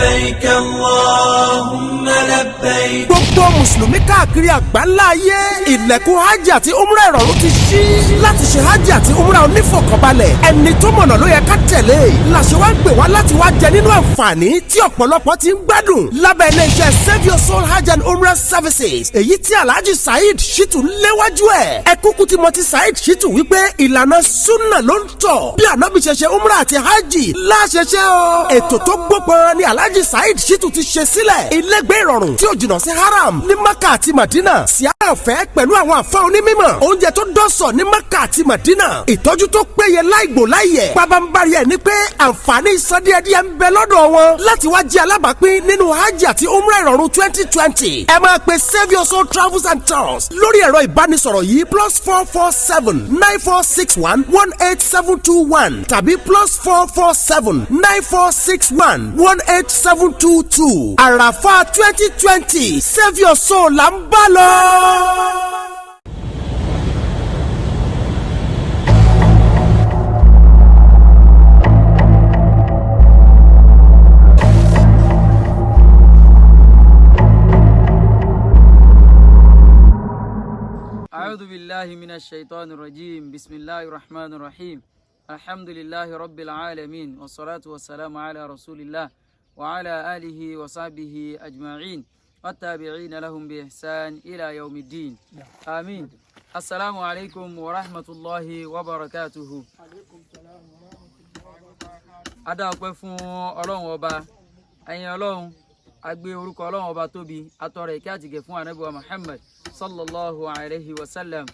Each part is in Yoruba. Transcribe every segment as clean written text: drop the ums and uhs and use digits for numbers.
لبيك اللهم لبيك. gbogbo mùsùlùmí káàkiri àgbáńlá ayé ilẹ̀kùn hajj àti umrah ìrọ̀rùn ti ṣí láti ṣe hajj àti umrah onífọ̀kànbalẹ̀ ẹni tó mọ̀nà ló yẹ ká tẹ̀lé làṣẹ wá ń gbé wá láti wá jẹ nínú àǹfààní tí ọ̀pọ̀lọpọ̀ ti ń gbádùn lábẹ́ iléeṣẹ́ Save Your Soul Hajj and Umrah Services èyí tí Alhaji Saheed Shittu léwájú ẹ̀ ẹ kúkú ti mọ̀ ti Saheed Shittu wípé ìlànà súnà ló ń tọ̀ bí ànábì ṣe ṣe umrah àti hajj láṣẹṣẹ o ètò tó gbópọn ni Alhaji Saheed Shittu ti ṣe sílẹ̀ ilégbé ìrọ̀rùn tí ò jìnnà sí haram ní Maka àti Madina síárà ọ̀fẹ́ pẹ̀lú àwọn àfa onímọ̀ oúnjẹ tó dọ́sọ̀ ní Maka àti Madina ìtọ́jú tó péye láìgbò láìyẹ̀ pabambari ẹ̀ ní pé àǹfààní ìsọdíẹ̀díẹ̀ ń bẹ lọ́dọ̀ wọn láti wá jẹ́ alábàápín nínú hajj àti umrah ìrọ̀rùn 2020 ẹ máa pe Save Your Soul Travels and Tours lórí ẹ̀rọ ìbánisọ̀rọ̀ yìí +447 9461 18721 tàbí +447 9461 18722 àràfà 2020 Save Your Soul là ń bá lọ. أعوذ بالله من الشيطان الرجيم بسم الله الرحمن الرحيم الحمد لله رب العالمين والصلاة والسلام على رسول الله وعلى آله وصحبه أجمعين والتابعين لهم بإحسان إلى يوم الدين آمين. السلام عليكم ورحمة الله وبركاته. أدعوكم Ọlọ́run ọba ẹ̀yin Ọlọ́run agbe orúkọ Ọlọ́run ọba tóbi atọrọ ìkẹ́ àti ìgẹ̀ fún Ànábì wa Muhammad sallallahu alayhi wa sallam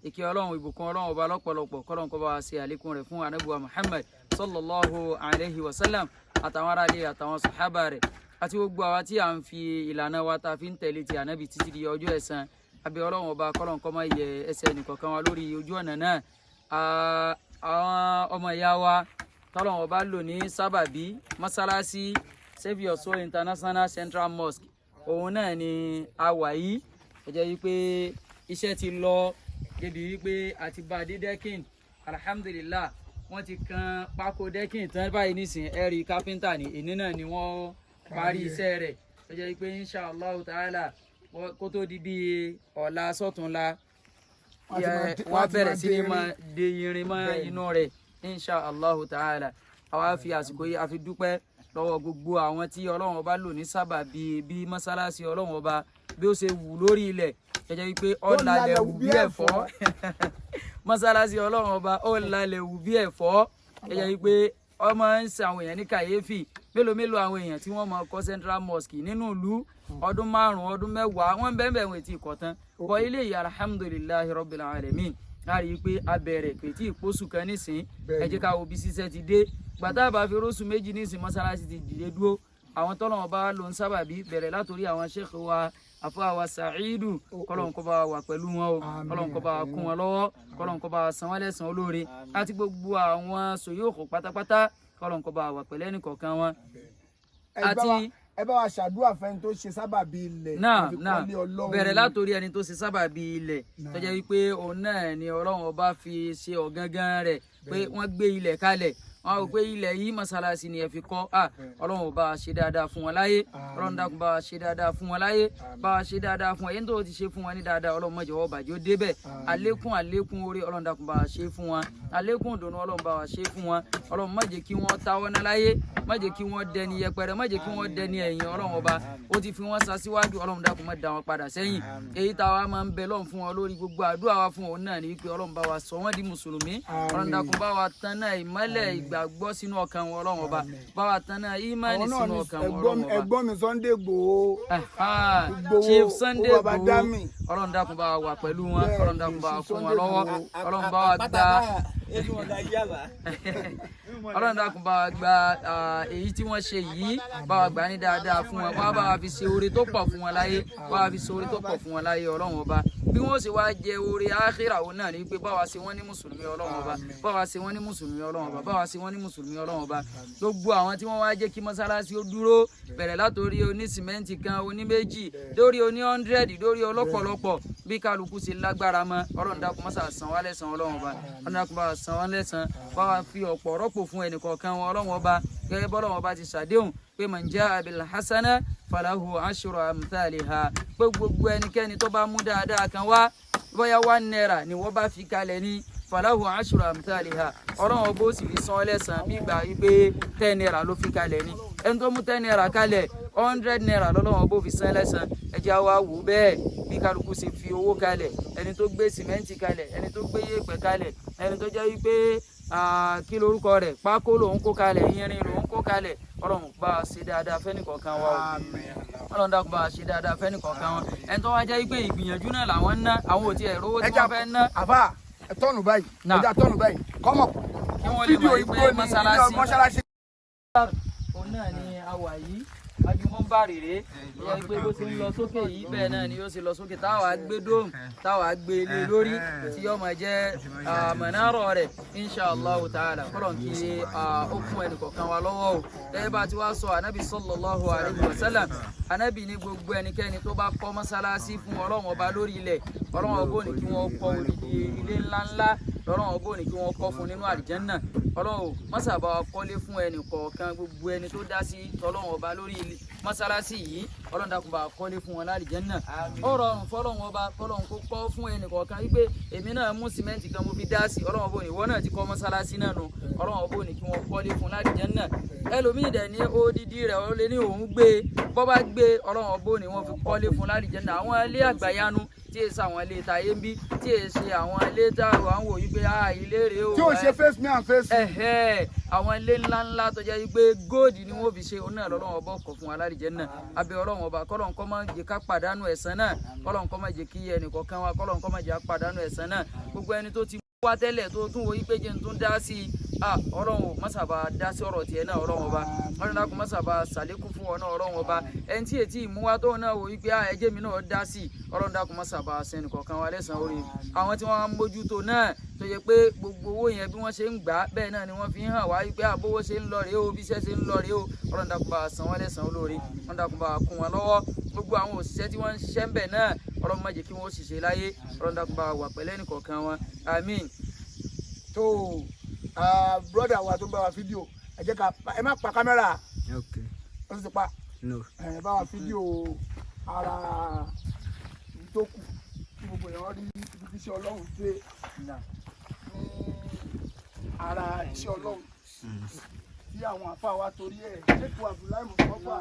ìkẹ́ Ọlọ́run ìbùkún Ọlọ́run ọba lọ́pọ̀lọpọ̀ kọ́lọ́run kó bá wa ṣe àlékún rẹ̀ fún Ànábì wa Muhammad sallallahu alayhi wa sallam àtàwọn ará ilé àtàwọn sàhábà rẹ̀ àti gbogbo àwa tí à ń fi ìlànà wa ta fi ń tẹ̀lé ti Ànábì títí di ọjọ́ ẹ̀san abẹ́ Ọlọ́run ọba kọ́lọ́run kó má yẹ ẹsẹ̀ nìkọ̀ọ̀kan wa lórí ojú ọ̀nà náà àwọn ọmọ ìyá wa tọ́lọ́run ọba lò ní sábàbí mọ́sálásí Save Your Soul International Central Mosque òun náà ni a wà yìí ó jẹ́ wípé iṣẹ́ ti lọ débi wípé àti bá dé dẹ́kìn alhamdulillah wọ́n ti kan pákó dẹ́kìn tán báyìí nísìnyí ẹ̀rí kápẹ́ńtà ní èní náà ni wọ́n parí iṣẹ́ rẹ̀ ó jẹ́ wípé inshallah ta'ala kó tó di bíi ọ̀la sọ́túnla wọ́n bẹ̀rẹ̀ sí ní máa de irin mọ́ inú rẹ̀ inshallah ta'ala àwa fi àsìkò yìí a fi dúpẹ́ lọ́wọ́ gbogbo àwọn tí Ọlọ́run ọba lò ní sábà bí mọ́sálásí Ọlọ́run ọba bí ó ṣe wù lórí ilẹ̀ jẹ́jẹ́ wípé ọ̀làlẹ̀ wù bí ẹ̀fọ́ mọ́sálásí Ọlọ́run ọba ọ̀làlẹ̀ wù bí ẹ̀fọ́ jẹ́jẹ́ wípé ọmọ ń ṣe àwọn èèyàn ní kàyéfì mélòó àwọn èèyàn tí wọ́n mọ̀ kọ́ Central Mosque nínú ìlú ọdún 5 ọdún 10 wọ́n bẹ́ẹ̀ wọ́n ti kọ́ tán bọ́ ilé yìí alhamdulillahi rabbil alamin láàrin wípé abẹ̀rẹ̀ pé tí ìpósù kan nísìn ẹ jẹ́ ká wo bí ṣiṣẹ́ ti dé gbàtà bá fi róṣù méjì nísìn mọ́sálásí ti dìde dúró àwọn tọ́lọ́wọ́n bá ló ń sábàbí bẹ̀rẹ̀ látòrí àwọn Sheikh wa àfọwà wa Sa'idu kọ́lọ́n kó bá wà pẹ̀lú wọn o kọ́lọ́n kó bá kún wọn lọ́wọ́ kọ́lọ́n kó bá san wọ́n lẹ́san olóore àti gbogbo àwọn sòyóòkò pátápátá kọ́lọ́n kó bá wà pẹ̀lú ẹnì kọ̀ọ̀kan wọn. ẹ bá wa ṣàdúrà fẹ́ni tó ṣe sábàbí ilẹ̀ náà bẹ̀rẹ̀ látòrí ẹni tó ṣe sábàbí ilẹ̀ tó jẹ́ wípé òun náà ni Ọlọ́run ọba fi ṣe ọ̀gángan rẹ̀ pé wọ́n gbé ilẹ̀ kalẹ̀ wọn ò pé ilẹ̀ yìí mọ́sálásí ni ẹ fi kọ́ Ọlọ́run bá wa ṣe dáadáa fún wọn láyé Ọlọ́run dákun bá wa ṣe dáadáa fún wọn láyé bá wa ṣe dáadáa fún wọn yẹn tó ti ṣe fún wọn ní dáadáa Ọlọ́run má jẹ́ wọ́n bàjẹ́ ó débẹ̀ àlékún oore Ọlọ́run dákun bá wa ṣe fún wọn àlékún ìdùnnú Ọlọ́run bá wa ṣe fún wọn Ọlọ́run má jẹ́ kí wọ́n táwọ́ ná láyé má jẹ́ kí wọ́n dẹni yẹpẹrẹ má jẹ́ kí wọ́n dẹni ẹ̀yìn Ọlọ́run ọba ó ti fi wọ́n sa síwájú Ọlọ́run dákun má dá wọn padà sẹ́yìn èyí táwa máa ń bẹ lọ́run fún wọn lórí gbogbo àdúrà wa fún òun náà ní wípé Ọlọ́run bá wa sọ wọ́n di mùsùlùmí Ọlọ́run dákun bá wa tán náà ìmọ́lẹ̀ ìgbàgbọ́ sínú ọkàn wọn Ọlọ́run ọba bá wa tán náà ìmánì sínú ọkàn wọn Ọlọ́run ọba. ẹ̀gbọ́n mi Sunday Igboho Chief Sunday Igboho Ọlọ́run dákun bá wa wà pẹ̀lú wọn Ọlọ́run dákun bá wa fún wọn lọ́wọ́ Ọlọ́run bá wa gba Ọlọ́run dákun bá wa gba èyí tí wọ́n ṣe yìí bá wa gbà ní dáadáa fún wọn bá wa fi ṣe oore tó pọ̀ fún wọn láyé bá wa fi ṣe oore tó pọ̀ fún wọn láyé Ọlọ́run ọba bí wọ́n ṣe wá jẹ oore àkhírà òun náà ní pé bá wa ṣe wọ́n ní mùsùlùmí Ọlọ́run ọba bá wa ṣe wọ́n ní mùsùlùmí Ọlọ́run ọba bá wa ṣe wọ́n ní mùsùlùmí Ọlọ́run ọba gbogbo àwọn tí wọ́n wá jẹ́ kí mọ́sálásí ó dúró bẹ̀rẹ̀ látòrí oní sìmẹ́ǹtì kan oní méjì lórí oní 100 lórí ọlọ́pọ̀lọpọ̀ bí kálukú ṣe lágbára mọ́ Ọlọ́run dákun má ṣà san wá lẹ́san Ọlọ́run ọba Ọlọ́run dákun bá wa san wá lẹ́san bá wa fi ọ̀pọ̀ rọ́pò fún ẹnì kọ̀ọ̀kan wọn Ọlọ́run ọba gẹ́gẹ́ bọ́lọ́run ọba ti ṣàdéhùn pé man jaa bil hasana falahu ashru amthaliha pé gbogbo ẹnikẹ́ni tó bá mú dáadáa kan wá bóyá 1 naira ni wọ́n bá fi kalẹ̀ ní falahu ashru amthaliha ọlọ́run bó sì fi san lẹ́san bí gbà wípé 10 naira ló fi kalẹ̀ ní ẹni tó mú 10 naira kalẹ̀ 100 naira lọ́lọ́run bó fi san lẹ́san ẹjẹ́ wa wò bẹ́ẹ̀ bí kálukú sì fi owó kalẹ̀ ẹni tó gbé sìmẹ́ǹtì kalẹ̀ ẹni tó gbé yẹ̀pẹ̀ kalẹ̀ ẹni tó jẹ́ wípé kí lorúkọ rẹ̀ pákó lòun kó kalẹ̀ irin lòun kó kalẹ̀ ọlọ́run bá a ṣe dáadáa fẹ́nìkọ̀ọ̀kan wa ọlọ́run dákun bá a ṣe dáadáa fẹ́nìkọ̀ọ̀kan wọn ẹni tó wá jẹ́ wípé ìgbìyànjú náà làwọn ń ná àwọn ò tiẹ̀ rówó tí wọ́n fẹ́ ná. àbá tọ́nù báyìí ẹja tọ́nù báyìí kọ́mọ̀ fídíò ìgbó ní mọ́ṣáláṣí. òun náà ni a wà yìí ajumọ ń bá rèrè ìyá gbé bó ṣe ń lọ sókè yìí bẹ́ẹ̀ náà ni yóò ṣe lọ sókè táwa gbé dóòmù táwa gbé lé lórí tí yóò máa jẹ́ mọ̀nàrọ̀ rẹ̀ inshallah ta'ala kọ́lọ̀ kí ó fún ẹnì kọ̀ọ̀kan wa lọ́wọ́ o gẹ́gẹ́ bá ti wá sọ anabi sallallahu alayhi wa sallam anabi ní gbogbo ẹnikẹ́ni tó bá kọ́ mọ́sálásí fún ọlọ́run ọba lórí ilẹ̀ ọlọ́run ọba ò ní kí wọ́n kọ́ odidi ilé ńláńlá ọlọ́run ọba ò ní kí wọ́n kọ́ fún nínú àlìjẹ́nnà ọlọ́run mọ́sàbá wa kọ́lé fún ẹnì kọ̀ọ̀kan gbogbo ẹni tó dá sí tọ́lọ́run ọba lórí mọ́sálásí yìí ọlọ́run dákun bá kọ́lé fún wọn lálìjẹ́nnà ó rọrùn fọlọ́run ọba kọ́lọ́run kó kọ́ fún ẹnì kọ̀ọ̀kan wípé èmi náà mú sìmẹ́ǹtì kan mo fi dá sí ọlọ́run ọba ò ní ìwọ náà ti kọ́ mọ́sálásí náà nù ọlọ́run ọba ò ní kí wọ́n kọ́lé fún lálìjẹ́nnà ẹlòmíì dẹ̀ ní odidi rẹ̀ ó lé ní òun gbé bọ́ bá gbé ọlọ́run ọba ò ní wọ́n fi kọ́lé fún lálìjẹ́nnà àwọn ilé àgbàyanu tí èsì àwọn ilé ìtayé ń bí tí èsì àwọn ilé táwọn à ń wò yí pé ilé rèé o. tí ò ṣe face me and face me. àwọn ilé ńláńlá tó jẹ́ pé góòdì ni wọ́n fi ṣe òun náà lọ́lọ́run ọba ọkọ̀ fún alálìjẹ́nnà abẹ́ ọlọ́run ọba kọ́lọ́n kọ́ máa jẹ́ ká pàdánù ẹ̀san náà kọ́lọ́n kọ́ máa jẹ́ kí ẹnì kọ̀ọ̀kan wa kọ́lọ́n kọ́ máa jẹ́ ká pàdánù ẹ̀san náà gbogbo ẹni tó ti wá tẹ́lẹ̀ tó tún wo yí pé jẹ́ ń tún dá sí ọlọ́run mọ́sàbà dá sí ọ̀rọ̀ tiẹ̀ náà ọlọ́run ọba ọlọ́run dákun mọ́sàbà sàlékún fún ọ náà ọlọ́run ọba ẹni tí ètí ìmúwá tóun náà wò wípé ẹjẹ́ mi náà dá sí ọlọ́run dákun mọ́sàbà sẹ́ni kọ̀ọ̀kan wa lẹ́sàn-án orí àwọn tí wọ́n ń mójútó náà tó yẹ pé gbogbo owó yẹn bí wọ́n ṣe ń gbà bẹ́ẹ̀ náà ni wọ́n fi ń hàn wá wípé àbówó ṣe ń lọ rèé o bí iṣẹ́ ṣe ń lọ rèé o ọlọ́run dákun bá san wọ́n lẹ́sàn-án olóore ọlọ́run dákun bá kún wọn lọ́wọ́ gbogbo àwọn òṣìṣẹ́ tí wọ́n ń ṣiṣẹ́ ń bẹ̀ náà ọlọ́run má jẹ́ kí wọ́n ṣiṣẹ́ láyé ọlọ́run dákun bá wà pẹ̀lẹ́ nìkọ̀ọ̀kan wọn àmín. tó brother wa tó ń bá wa fídíò ẹ jẹ́ ká ẹ má pa kámẹ́rà ó sì ti pa ẹ bá wa fídíò ara tó kù tí gbogbo èèyàn rí ibi tí iṣẹ́ ọlọ́run dé ní ara iṣẹ́ ọlọ́run tí àwọn àfa wa torí ẹ̀ Sheikh Abdullahi Mustapha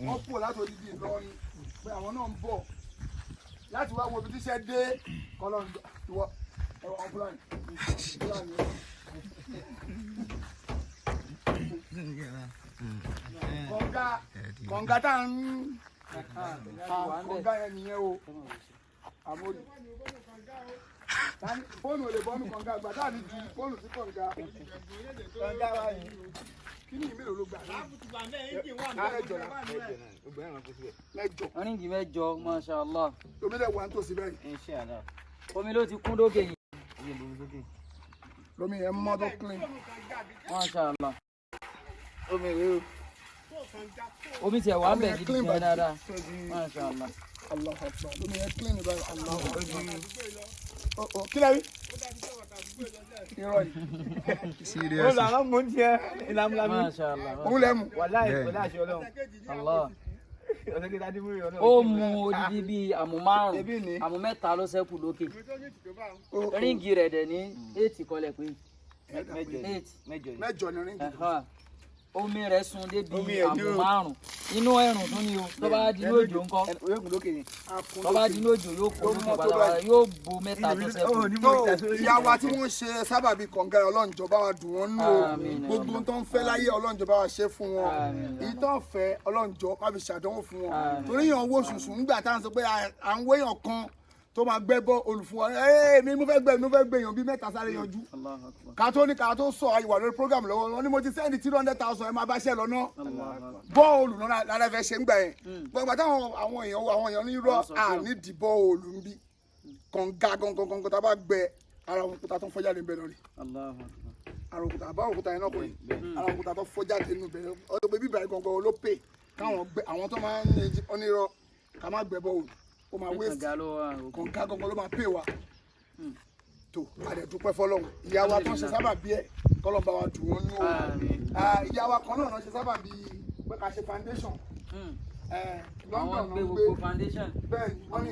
wọ́n pò látòrí di Ìlọrin pé àwọn náà ń bọ̀ láti wá wo ibi tí iṣẹ́ dé kọ́lọ́run ìwọ ẹ̀wọ̀n ọ̀fúlàní kọ̀ǹga tá à ń kọ̀ǹga yẹn nìyẹn o àmórí fóònù ò lè bọ́nu kọ̀ǹga àgbà tá à ní ju fóònù sí kọ̀ǹga wa yìí kí ni ìmílò ló gbà mẹ́jọ onígi mẹ́jọ masha Allah omi lẹ wà ń tòsí bẹ́ẹ̀ inshallah omi ló ti kún lókè yìí lomi yẹn mọ́ tó clean masha Allah omi rèé o omi tiẹ̀ wà ń bẹ̀ gidi gan dáadáa masha Allah Allah akbar lomi yẹn clean báyìí Allah akbar kí lẹ́yìn irọ́ yìí ó lọ àwọn mò ń tiẹ̀ ìlàmúlàmú masha Allah òun lẹ́mu wàláì pẹ̀lú àṣẹ ọlọ́run Allah ó mu odidi bíi àmù márùn àmù mẹ́ta ló ṣẹ́kù lókè ríǹgì rẹ̀ dẹ̀ ní 8 kọlẹ̀ pé 8 mẹ́jọ ni ríǹgì omi rẹ̀ sun débi àmù márùn inú ẹ̀rùn tún ni o tó bá di ní òjò ńkọ́ tó bá di ní òjò yóò kó lókè balabala yóò bo mẹ́ta tó ṣẹ́kù. ìyá wa tí wọ́n ṣe sábàbí kọ̀ǹga ọlọ́njọ́ bá wa dùn wọ́n nù o gbogbo tó ń fẹ́ láyé ọlọ́njọ́ bá wa ṣe fún wọn ìtàn fẹ́ ọlọ́njọ́ ká fi ṣàdánwò fún wọn torí yàn owó ṣùṣù nígbà tá à ń sọ pé à ń wéyàn kan tó máa gbẹ́ bọ́ olùfún wa mi mo fẹ́ gbé èèyàn bíi mẹ́ta sáré yanjú ká tó sọ àyíwá lórí program lọ́wọ́ wọn ni mo ti sẹ́ndì 300,000 ẹ máa bá ṣẹ́ lọ́nà bọ́ọ̀lù náà lára fẹ́ ṣe ń gbà yẹn gbọ́dọ̀ táwọn àwọn èèyàn ní irọ́ ànídìí bọ́ọ̀lù ń bí kọ̀ǹga gangan tá a bá gbẹ ara òkúta tó ń fọ́jáde ń bẹ lórí ara òkúta àbá òkúta yẹn náà kò yìí ara òkúta tó fọ́jáde nù bẹ ọdún bíbí ìbàdàn gangan ló pè káwọn gbẹ àwọn tó máa ń ní onírọ́ ká má gbẹ bọ́ọ̀lù ó máa waste kọ̀ǹga gangan ló máa pè wá tó àdẹ̀dúpẹ́ fọlọ́run ìyá wa tó ń ṣe sábà bí ẹ̀ kọ́lọ́ bá wa dùn wọ́n nú o ìyá wa kan náà ṣe sábà bí pé ká ṣe foundation. London gbé gbogbo foundation. Bẹ́ẹ̀ ni wọ́n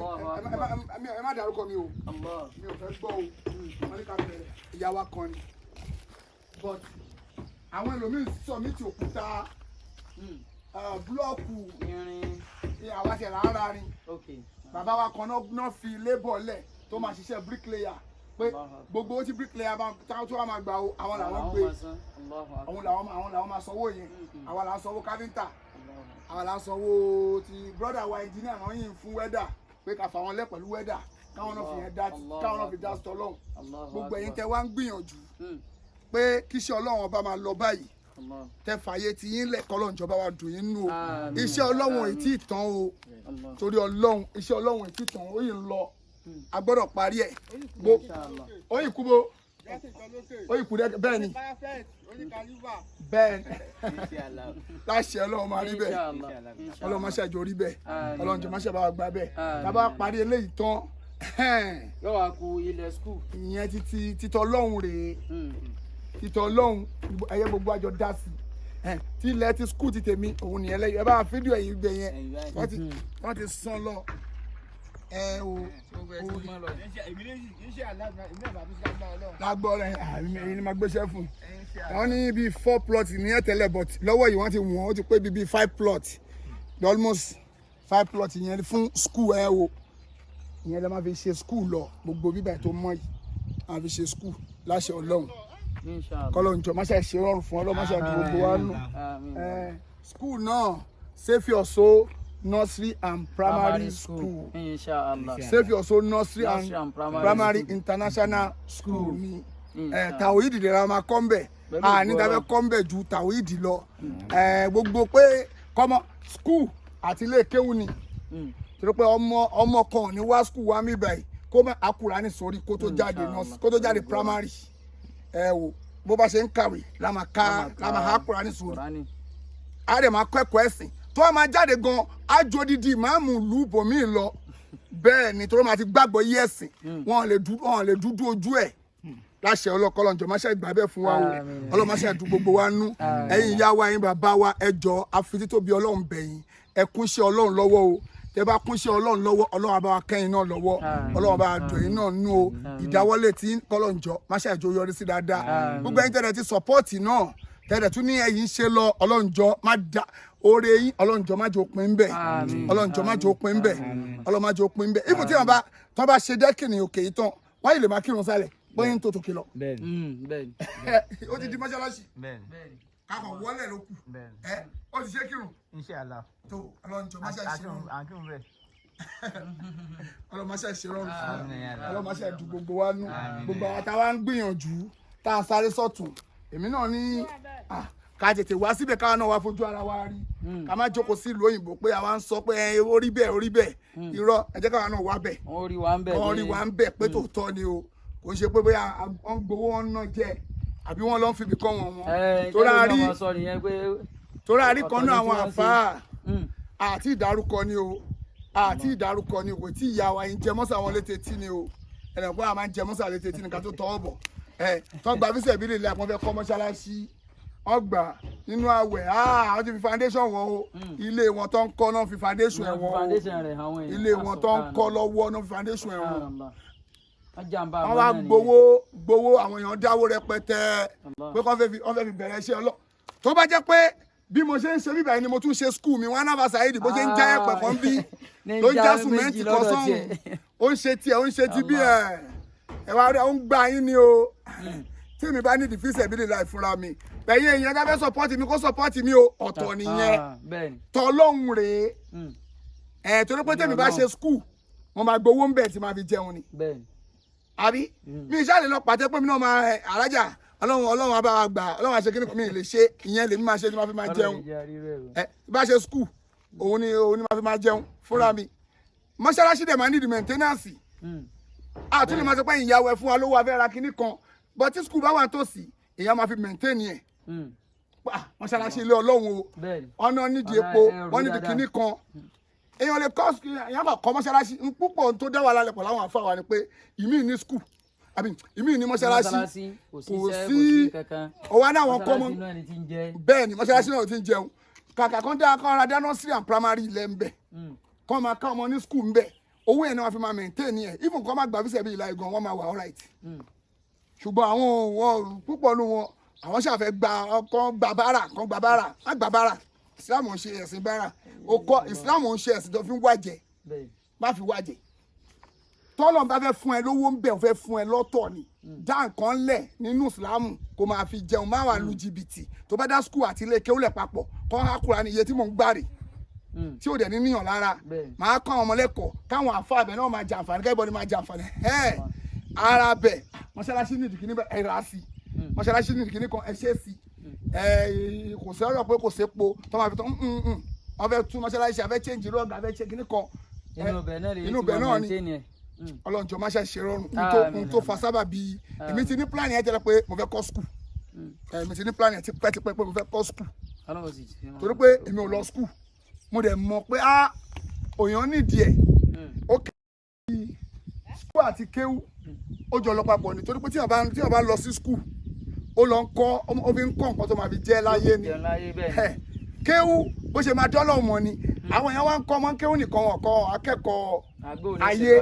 ní ẹ má dárúkọ mi o mi ò fẹ́ gbọ́ o wọ́n ní ká bẹ̀rẹ̀ ìyá wa kan ni but àwọn ẹlòmíín submit òkúta búlọ́ọ̀kù irin àwọn àti ẹ̀rọ ara rin bàbá wa kan náà fi labour lẹ̀ tó máa ṣiṣẹ́ bricklayer pé gbogbo ó ti bricklayer táwọn tó wà máa gbà o àwọn làwọn gbé àwọn làwọn máa sanwó yẹn àwọn làwọn sanwó káfíńtà àwọn là ń sanwó ti brother wa engineer náà yìn fún wẹ́dà pé ká fà wọn lẹ́ pẹ̀lú wẹ́dà káwọn náà fi yẹn dá káwọn náà fi dá sọ lọ́hùn gbogbo ẹ̀yin tẹ́ wá ń gbìyànjú pé kíṣẹ́ ọlọ́run ọba máa lọ báyìí tẹ́ fàyè tí yín lẹ̀ kọ́lọ́run ìjọba wa dùn yín nù o iṣẹ́ ọlọ́run èyí tí ì tán o torí ọlọ́run iṣẹ́ ọlọ́run èyí tí ì tán ó yìí ń lọ a gbọ́dọ̀ parí ẹ̀ ó yìí kú bó ó yìí kú bẹ́ẹ̀ ni bẹ́ẹ̀ láṣẹ ọlọ́run máa rí bẹ́ẹ̀ ọlọ́run máa ṣàjọ rí bẹ́ẹ̀ ọlọ́run jọ máa ṣàbá wa gbà bẹ́ẹ̀ tá a bá parí eléyìí tán yóò wá ku ilẹ̀ skul. ìyẹn títọ́ ọlọ́run rèé títọ́ ọlọ́run ẹ̀yẹ gbogbo àjọ dá sí tí ilẹ̀ ti skul ti tèmi òun nìyẹn lẹ́yìn ẹ bá fídíò ẹ̀yìn gbẹ yẹn wọ́n ti sán lọ lágbọ́ rẹ̀ èyí ni máa gbéṣẹ́ fún wọ́n ní bíi 4 plots ní ẹ̀tẹ́lẹ̀ but lọ́wọ́ yìí wọ́n ti wọ́n ó ti pé bíi 5 plots almost 5 plots yẹn fún school o ìyẹn lè máa fi ṣe school lọ gbogbo bíbẹ̀ tó mọ́ yìí máa fi ṣe school láṣẹ ọlọ́run kọ́lọ́run jọ máṣe ṣe rọrùn fún ọlọ́run máṣe àti gbogbo wa nù school náà Save Your Soul Nursery and Primary School. Inshallah. Save Your Soul Nursery and Primary International School ni. Tawhid de la ma kombe. Ni da be kombe ju tawhid lọ. Gbogbo pé komo school àti ilé kéwú ni. Tó pé ọmọ kan ni wá school wa mi báyìí. Kó má Àkùránì sórí kó tó jáde nursery, kó tó jáde primary. Wo bó bá ṣe ń kàwé la ma Àkùránì sórí. A dẹ̀ máa kẹ́kọ̀ọ́ ẹ̀sìn tó a máa jáde gan ajo didi ìmáàmù lù bòmí lọ bẹ́ẹ̀ ni tó máa ti gbàgbọ́ yí ẹ̀sìn wọn lè dúdú ojú ẹ̀ láṣẹ ọlọ́kọ́lọ́njọ́ máṣe ìgbà bẹ́ẹ̀ fún wa o ọlọ́máṣe àdú gbogbo wa nú ẹ̀yin ìyá wa ẹ̀yin bàbá wa ẹ jọ̀ọ́ àfitì tó bí ọlọ́run bẹ̀yìn ẹ kúnṣẹ́ ọlọ́run lọ́wọ́ o tẹ bá kúnṣẹ́ ọlọ́run lọ́wọ́ ọlọ́run bá wa kẹ́yìn náà lọ́wọ́ ọlọ́run bá wa dùn yín náà nú o ìdáwọ́lé tí kọ́lọ́njọ́ máṣe àjò yọrí sí dáadáa gbogbo ẹ̀yin tẹ̀lé ti sọ́pọ́ọ̀tì náà tẹ̀lé tún ní ẹ̀yin ṣe lọ ọlọ́njọ́ má da oore yín ọlọ́njọ́ má jẹ́ òpin bẹ́ẹ̀ ọlọ́njọ́ má jẹ́ òpin bẹ́ẹ̀ ọlọ́njọ́ má jẹ́ òpin bẹ́ẹ̀ ibùdó tí wọ́n bá ṣe dẹ́kìnì òkè yìí tán wọ́n yìí lè máa kírun sálẹ̀ bóyá ń tó tòkè lọ. bẹ́ẹ̀ni. ó ti di mọ́ṣáláṣí kakọ̀ wọlé ló kù ó ti ṣe kírun. Inshallah. tó ọlọ́njọ́ má ṣe ṣe rọrùn ọlọ́njọ́ má ṣe ṣe rọrùn ọlọ́njọ́ má ṣe dùn gbogbo wa nú gbogbo àwọn táwa ń gbìyànjú tá a sáré sọ́tún èmi náà ní ká tètè wá síbẹ̀ káwọn náà wá fojú ara wa rí ká má jókòó sí ìlú òyìnbó pé àwa ń sọ pé orí bẹ́ẹ̀ irọ́ ẹ jẹ́ káwọn náà wá bẹ̀ wọ́n rí wa ń bẹ̀ pé tòótọ́ ni o kò ń ṣe pé bóyá wọ́n gbowó wọn náà jẹ́ àbí wọ́n lọ́ ń fi ibìkan wọn tóra rí kan náà àwọn àfáà àti ìdárúkọ ni o kò tí ìyá wa ń jẹ mọ́sà wọn létí tí ni o ẹnì kan àmà ń jẹ mọ́sà létí tí ni ká tó tọ́ bọ̀ tọ́gbà fíṣẹ̀ bí lè lè àpọ́n fẹ́ kọ́ mọ́ṣáláṣí ọgbà nínú àwẹ̀ àwọn ti fi foundation wọn o ilé wọn tó ń kọ́ náà fi foundation ẹ̀ wọn o ilé wọn tó ń kọ́ lọ́wọ́ náà fi foundation ẹ̀ wọn wọ́n wá gbowó àwọn èèyàn dáwó rẹpẹtẹ pé wọ́n fẹ́ fi bẹ̀rẹ̀ iṣẹ́ ọlọ́ tó bá jẹ́ pé bí mo ṣe ń ṣe bíbá ni mo tún ṣe school mi wọn náà bá ṣàyèdì bó ṣe ń já ẹ̀pẹ̀ kan bí ló ń já sùmẹ́ǹtì kan sọ́hùn ó ń ṣe tiẹ̀ ó ń ṣe ti bí ẹ̀ wá rí ó ń gbà yín ni o tí mi bá ní the fees ẹ̀bí lè la ìfúnra mi bẹ̀yìn èèyàn tá fẹ́ support mi kó support mi o ọ̀tọ̀ nìyẹn tọ́lọ́hún rèé torí pé tèmi bá ṣe school mo máa gbowó ń bẹ̀ tí máa fi jẹun ni àbí mi ìṣàlẹ̀ lọ pàtẹ́ pé mi náà máa àrájà ọlọ́run abáwa gbà ọlọ́run àṣẹ kíní mi lè ṣe ìyẹn lèmi máa ṣe ni máa fi máa jẹun bá ṣe school òun ni máa fi máa jẹun fúnra mi mọ́ṣáláṣí dẹ̀ máa need maintenance àtúndì máa sọ pé ìyàwó ẹ̀ fún wa lówó abẹ́ra kíní kan but tí school bá wà tòsí èèyàn máa fi maintain yẹn mọ́ṣáláṣí ilé ọlọ́run o ọ̀nà nídìí epo wọ́n nídìí kíní kan èèyàn lè kọ́ èèyàn bá kọ́ mọ́ṣáláṣí púpọ̀ tó dá wà lálẹ́ pọ̀ láwọn àfáà wa ni pé ìmí ní school àbí ìmí ní mọ́ṣáláṣí kò sí ọwọ́ náà wọn kọ́ mọ́ bẹ́ẹ̀ ni mọ́ṣáláṣí náà ti ń jẹun kàkà kan dá kan ra nursery and primary ilẹ̀ ń bẹ̀ kọ́ máa ká ọmọ ní school ń bẹ̀ owó yẹn náà wọ́n fi máa maintain ẹ̀ even kọ́ máa gbà fíṣẹ̀ bí ìlà ìgàn wọ́n máa wà alright ṣùgbọ́n àwọn púpọ̀ nu wọn àwọn ṣàfẹ́ gba bára kan gba bára má gba bára Islam ń ṣe ẹ̀sìn bára ó kọ́ Islam ń ṣe ẹ̀sìn tó fi ń wájẹ má fi wájẹ tọ́lọ̀ bá fẹ́ fún ẹ lówó ń bẹ̀ ò fẹ́ fún ẹ lọ́tọ̀ ni dá nǹkan lẹ̀ nínú Islam kó máa fi jẹun má wà lu jìbìtì tó bá dá school àti ilé kéwúlẹ̀ papọ̀ kọ́ á kúra ní iye tí mò ń gbà rè tí ò dẹ̀ ní níyàn lára máa kọ́ àwọn ọmọlẹ́kọ̀ọ́ káwọn àfa àbẹ̀ náà máa jàǹfààní kẹ́bọ̀dì máa jàǹfààní ara bẹ̀ mọ́ṣáláṣí nìdí kìíní bẹ̀ ẹ̀rọ àṣì mọ́ṣáláṣí nìdí kìíní kan ẹ̀ ṣe é sí kò sí ọ̀rọ̀ pé kò sí epo tó máa fi tán wọ́n fẹ́ tún mọ́ṣáláṣí àfẹ́ change rọ́ọ̀gà àfẹ́ ṣe kìíní kan inú bẹ̀ náà ni ọlọ́njọ́ máa ṣe ṣe rọrùn n tó fa sábà bíi èmi ti ní plan yẹn jẹ́ pé mo fẹ́ kọ́ school èmi ti ní plan yẹn ti pẹ́ pé mo fẹ́ kọ́ school torí pé èmi ò lọ school mo dẹ̀ mọ̀ pé òyàn nídìí ẹ̀ ó kí school àti kéwú ó jọ lọ papọ̀ nítorí pé tí wọ́n bá lọ sí school ó lọ ń kọ́ ó fi ń kọ́ nǹkan tó máa fi jẹ́ láyé ni kéwú bó ṣe máa dọ́lọ̀ mọ́ ni àwọn èèyàn wá ń kọ́ ọmọ kéwú nìkan wọn kọ́ akẹ́kọ̀ọ́ ayé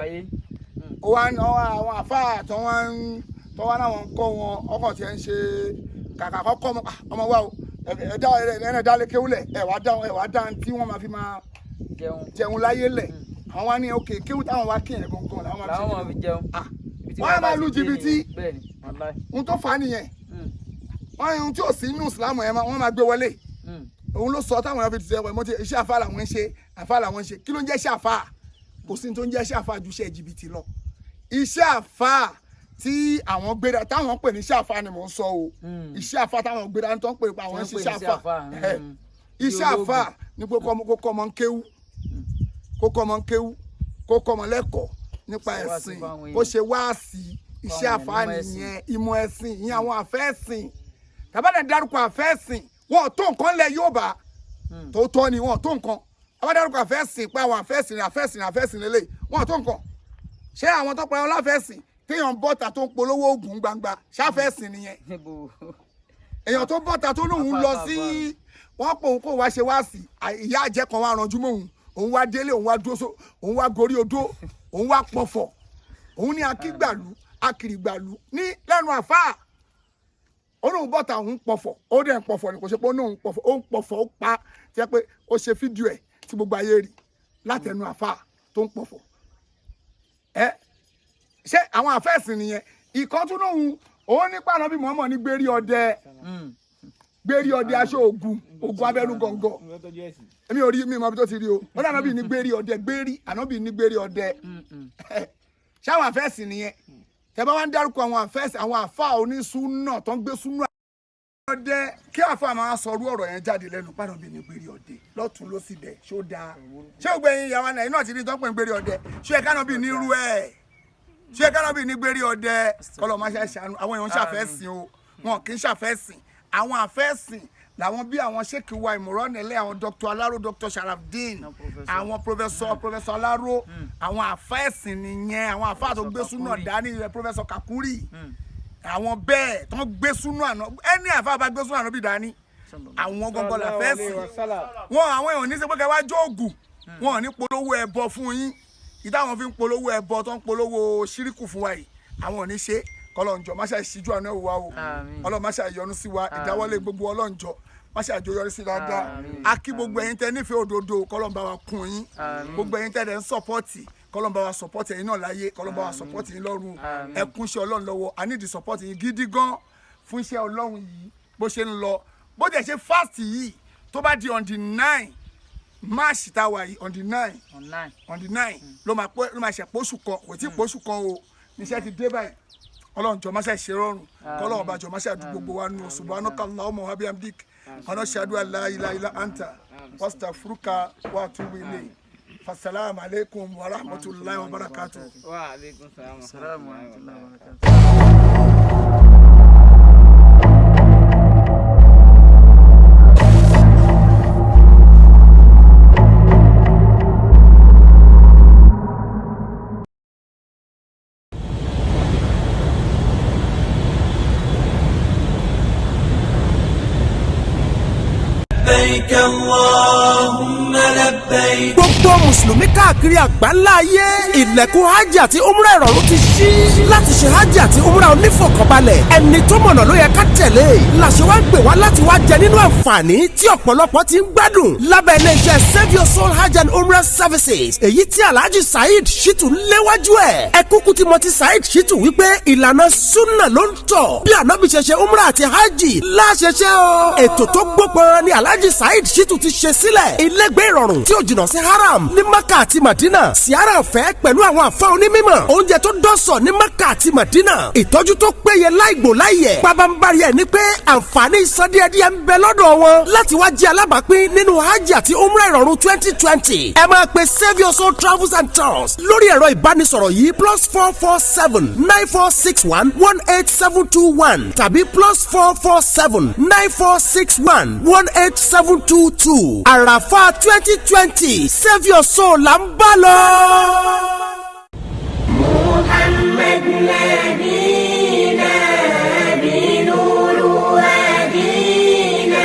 ó wá ń àwọn àfáà tó wá láwọn ń kọ́ wọn ọkàn tí ẹ ń ṣe kàkà kọ́kọ́ ọmọ wa o ẹ̀ẹ́dá dálé kéwúlẹ̀ ẹ̀wà dá tí wọ́n máa fi máa jẹun láyé lẹ̀ àwọn wá ní òkè kéwú táwọn wá kí ẹ̀ gangan làwọn máa fi jẹun wọ́n á máa lu jìbìtì ohun tó fà á nìyẹn wọ́n ní ohun tí ò sí inú ìsìlámù ẹ̀ wọ́n máa gbé wọlé òun ló sọ táwọn èèyàn fi ti sẹ́wọ̀n mọ́tì iṣẹ́ àfáà làwọn ń ṣe kí ló ń jẹ́ iṣẹ́ àfáà kò sí tó ń jẹ́ iṣẹ́ àfáà ju iṣẹ́ jìbìtì lọ iṣẹ́ àfáà tí àwọn gbéra táwọn pè ní iṣẹ́ àfáà ni mò ń sọ o iṣẹ́ àfáà táwọn gbéra tó ń pè pa àwọn iṣẹ́ àfáà iṣẹ́ àfáà ni pé kó kọ́ ọmọ kéwú kó kọ́ ọmọ lẹ́kọ̀ọ́ nípa ẹ̀sìn kó ṣe wáàsí iṣẹ́ àfáà nìyẹn ìmọ̀ ẹ̀sìn ìyẹn àwọn àfẹ́ẹ̀sìn tàbádẹ́ dárúkọ àfẹ́ẹ̀sìn wọn ò tó nǹkan lẹ̀ Yorùbá tó tọ́ ni wọn ò tó nǹkan abádárúkọ àfẹ́sìn pé àwọn àfẹ́sìn lélẹ̀ wọn ò tó nǹkan ṣé àwọn tó pẹ́ wọn láfẹ́sìn téèyàn bọ́ta tó ń polówó oògùn gbangba ṣáfẹ́sìn nìyẹn èèyàn tó bọ́ta tó lóun lọ sí wọ́n pò ń kó wá ṣe wá sí ìyá àjẹ́ kan wá ranjú mọ́ òun wá délé òun wá dúró òun wá gorí odó òun wá pọ̀fọ̀ òun ní akígbàlú akìrìgbàlú ní lẹ́nu àfáà olóhùn bọ́ta òun pọ̀fọ̀ ó dẹ̀ ń pọ̀fọ̀ ni kò ṣe pé ó ń pọ̀fọ̀ ó pa jẹ́ pé ó ṣe fídíò ẹ̀ tí gbogbo ayé rí látẹnu àfáà tó ń pọ̀fọ̀ ṣé àwọn àfẹ́sìn nìyẹn ìkan tún lóhùn òun nípa àná bí Muhammad ní gbérí ọdẹ aṣọ ogun abẹ́nú gọ̀ǹgọ̀ èmi ò rí mi mọ̀ bí tó ti rí o ó dáná bí ní gbérí ọdẹ ànábì ní gbérí ọdẹ ṣé àwọn àfẹ́sìn nìyẹn tẹ́ bá wá ń dárúkọ àwọn àfáà onísúnà tó ń gbé súnà ọdẹ kí àfáà máa sọrú ọ̀rọ̀ yẹn jáde lẹ́nu pàdán bíi ní gbérí ọdẹ lọ́tún ló sì bẹ̀ ṣó dáa ṣé ògbẹ́ yín ìyàwó náà iná ti rí tó ń pè ní gbérí ọdẹ ṣé ẹ̀ka náà bíi ní irú ẹ̀ ṣé ẹ̀ka náà bíi ní gbérí ọdẹ kọ́lọ́ máa ṣàánú àwọn èèyàn ṣàfẹ́sìn o wọn kì í ṣàfẹ́sìn àwọn àfẹ́sìn làwọn bí àwọn Sheikh wa ìmọ̀ránilẹ̀ àwọn Dr. Alaro Dr. Sharafdin àwọn Professor Alaro àwọn àfẹ́sìn nìyẹn àwọn àfáà tó gbé súnà dání rẹ̀ Professor Kakuri àwọn bẹ́ẹ̀ tó ń gbé súnà àná ẹni àfáà bá gbé súnà àná bí dání àwọn gbọ̀ngàn làfẹ́sìn wọn àwọn èèyàn ní sẹ́pẹ́ kẹwàá jóògùn wọn ò ní polówó ẹbọ fún yín ìdáwọn fi ń polówó ẹbọ tó ń polówó ṣíríkù fún wa yìí àwọn ò ní ṣe kọlọ́njọ́ má ṣe ìṣíjú àná ìwà o ọlọ́run má ṣe ìyọ́nú sí wa ìdáwọ́lé gbogbo ọlọ́njọ́ má ṣe àjọyọrí sí dáadáa a kí gbogbo ẹ̀yin tẹ́ nífẹ̀ẹ́ òdodo kọlọ́n bá wa kún yín gbogbo ẹ̀yin tẹ́ dẹ̀ ń sọ́pọ́ọ̀tì kọlọ́n bá wa sọ́pọ́ọ̀tì ẹ̀yin náà láyé kọlọ́n bá wa sọ́pọ́ọ̀tì yín lọ́rùn ẹ kún iṣẹ́ ọlọ́run lọ́wọ́ I need sọ́pọ́ọ̀tì yín gidi gan fún iṣẹ́ ọlọ́run yìí bó ṣe ń lọ bó dẹ̀ ṣe fast yìí tó bá di on the 9 March tá a wà yìí on the 9 ló máa ṣe pósù kan kò tí pósù kan o níṣẹ́ ti dé báyìí ọlọ́run jọ máa ṣe ṣe rọrùn kọ́lọ́run bá jọ máa ṣe àdúgbò gbogbo wa nù subhanaka Allahumma wa bihamdik anashhadu an la ilaha illa anta wastaghfiruka wa atubu ilayk fassalamu alaikum wa rahmatullahi wa barakatuh. Wa alaikum salam wa rahmatullahi wa barakatuh. لبيك اللهم لبيك. gbogbo mùsùlùmí káàkiri àgbáńlá ayé ilẹ̀kùn hajj àti umrah ìrọ̀rùn ti ṣí láti ṣe hajj àti umrah onífọ̀kànbalẹ̀ ẹni tó mọ̀nà ló yẹ ká tẹ̀lé làṣẹ wá ń gbé wá láti wá jẹ nínú àǹfààní tí ọ̀pọ̀lọpọ̀ ti ń gbádùn lábẹ́ iléeṣẹ́ Save Your Soul Hajj and Umrah Services èyí tí Alhaji Saheed Shittu léwájú ẹ̀ ẹ kúkú ti mọ̀ ti Saheed Shittu wípé ìlànà sunna ló ń tọ̀ bí ànábì ṣe ṣe umrah àti hajj láṣẹṣẹ o ètò tó gbópọn ni Alhaji Saheed Shittu ti ṣe sílẹ̀ ilégbé ìrọ̀rùn tí ò jìnnà sí haram ní Maka àti Madina siara ọ̀fẹ́ pẹ̀lú àwọn àfa onímọ̀ oúnjẹ tó dọ́sọ̀ ní Maka àti Madina ìtọ́jú tó péye láìgbò láìyẹ̀ pabambari ẹ̀ ní pé àǹfààní ìsọdíẹ̀díẹ̀ ń bẹ lọ́dọ̀ wọn láti wá jẹ́ alábàápín nínú hajj àti umrah ìrọ̀rùn 2020 ẹ máa pe Save Your Soul Travels and Tours lórí ẹ̀rọ ìbánisọ̀rọ̀ yìí +447 9461 18721 tàbí +447 9461 18722 àràfà 2020 Save Your Soul là ń bá lọ. محمد نبينا بنور هدينا.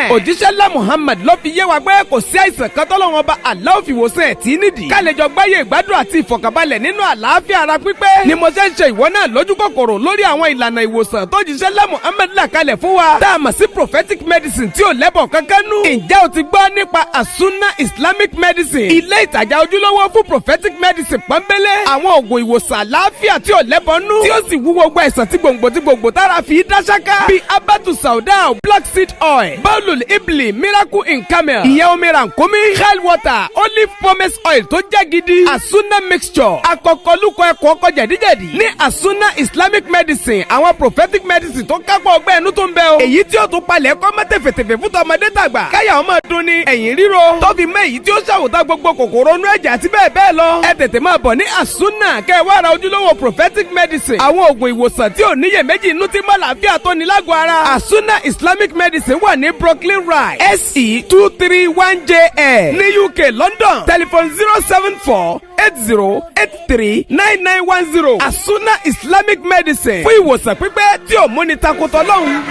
òjíṣẹ́ ńlá Muhammad ló fi yé wa pé kò sí àìsàn kan tọ́lọ́run ọba Allah fi wòsàn ẹ̀ tí nídìí. ká lè jọ gbáyé ìgbádùn àti ìfọ̀kànbalẹ̀ nínú àlàáfíà ara pípé. ni mo ṣe ń ṣe ìwọ náà lójú kòkòrò lórí àwọn ìlànà ìwòsàn tó jíṣẹ́ ńlá Muhammad là kalẹ̀ fún wa. tá a mọ̀ sí prophetic medicine tí ò lẹ́bọ̀ kankan nú. ǹjẹ́ o ti gbọ́ nípa As-Sunnah Islamic medicine? ilé ìtajà ojúlówó fún prophetic medicine pọ́nbélé. àwọn òògùn ìwòsàn àlàáfíà tí ò lẹ́bọ̀ nú. tí ó sì wú gbogbo àìsàn tí gbòǹgbò tára fi dá ṣáká. bíi abatu sauda black seed oil bawlul ibli miracle in camel ìyẹn omi rànkómi hell water olive pomace oil tó jẹ́ gidi As-Sunnah mixture akọkọlùkọ ẹ̀kọ́ ọkọ jẹ̀díjẹ̀dí ní As-Sunnah Islamic medicine àwọn prophetic medicine tó kápọ̀ ọgbẹ́ ẹnu tó ń bẹ o èyí tí ó tún palẹ̀ kọ́ mọ́ tẹ̀fẹ̀tẹ̀fẹ̀ fún tọmọdé tàgbà káyà ọmọ dun ni ẹ̀yìn ríro tó fi mọ́ èyí tí ó ṣàwòtá gbogbo kòkòrò inú ẹ̀jẹ̀ àti bẹ́ẹ̀ bẹ́ẹ̀ lọ ẹ tètè máa bọ̀ ní As-Sunnah kẹ́ ẹ wá ra ojúlówó prophetic medicine àwọn oògùn ìwòsàn tí ò níyèméjì inú tí mọ́ làáfíà tó ní lágọ̀ọ́ ara As-Sunnah Islamic medicine wà ní Brooklyn Ride SE 231JL ní UK London telephone 07480839910 As-Sunnah Islamic medicine fún ìwòsàn pípẹ́ tí ò múni takotọ́ lọ́hùn.